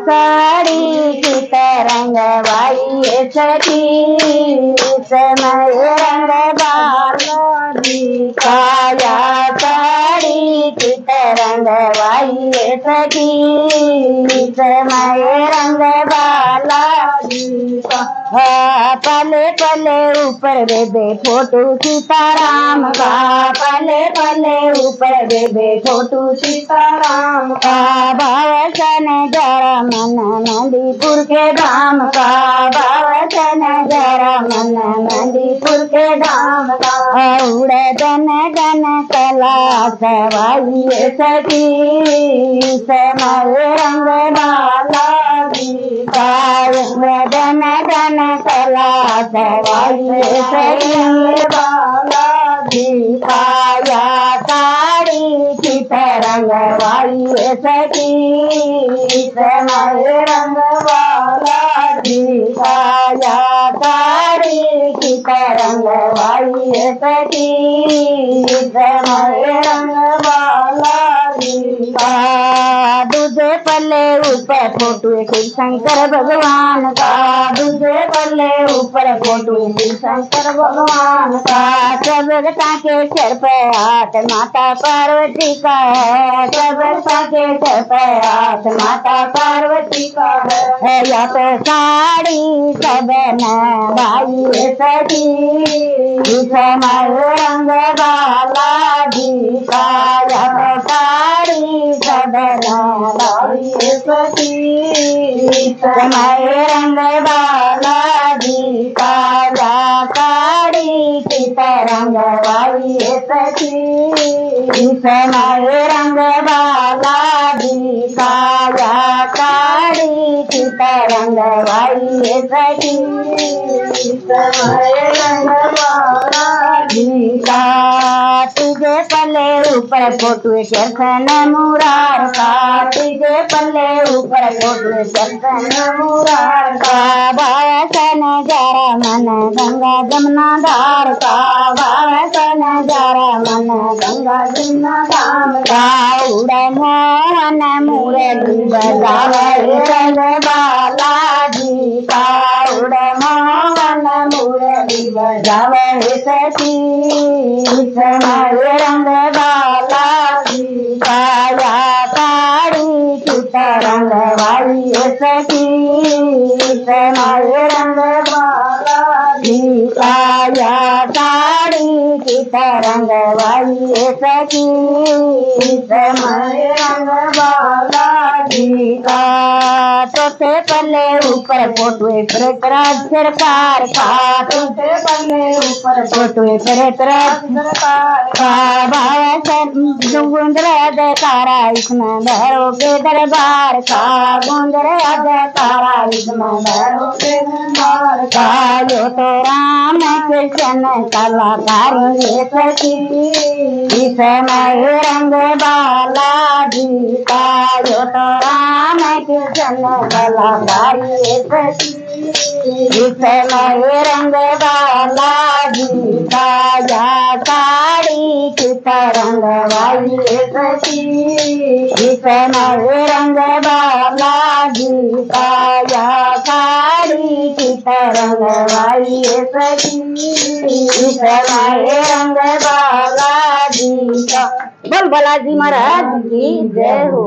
साड़ी की तरंग वाई सखी समय रंग बाली काया साड़ी की तरंग वाई सखी समय रंग बाला पले पले ऊपर बेबे फोटो सीताराम का पले पले ऊपर बेबे फोटो सीताराम का भावसन जरा मन नंदीपुर के धाम का भावसन जरा मन नंदीपुर के धाम का उड़े गन गन कला सवाई सखी समय रंग बाला गन गन कला सवाई सखी बाला काया साड़ी की तरंग वाई सखी समय रंग वाला काया साड़ी की तरंग वाई सखी समय रंग वाला दूधे पल्ले ऊपर फोटो शिव शंकर भगवान का दूधे पल्ले ऊपर फोटो शिव शंकर भगवान का सबरता के सर पे हाथ माता पार्वती का है सबरता के सर पे हाथ माता पार्वती का है या तो साड़ी सब भाई सखी समय रंग वाला का या तो साड़ी सब भाई सखी समय रंग वाला का साड़ी की तरंग वाई सखी समय रंग वाला काया साड़ी की तरंग वाई सखी समय रंग वाला तुझे पल्ले ऊपर फोटो शर्खन मुरार का तुझे पल्ले ऊपर फोटो शर्खन मुरार का भावसन जरा मन गंगा जमुना धार का भावसन जरा मन गंगा जमुना धाम का उड़े मोहन मुरली बजावे रंग बाला जी का उड़े मोहन मुरली बजावे सखी समय रंग बाला काया साड़ी की तरंग वाई सखी समय रंग बाला काया साड़ी की तरंग वाई सखी समय रंग बाला चौथे पल्ले ऊपर फोटो सरकार का चौथे पल्ले ऊपर फोटो सरकार का गुंदर अदाकारा इसमें भैरो के दरबार का गुंदर अदाकारा इसमें भैरो के दरबार का यो तो राम कृष्ण कलाकार सखी समय रंग बाला का यो तो राम कृष्ण कलाकार सखी समय रंग बाला काया साड़ी की तरंग वाई सखी समय रंग बाला काया साड़ी की तरंग वाई सखी समय रंग बाला बोल बालाजी महाराज की जय हो।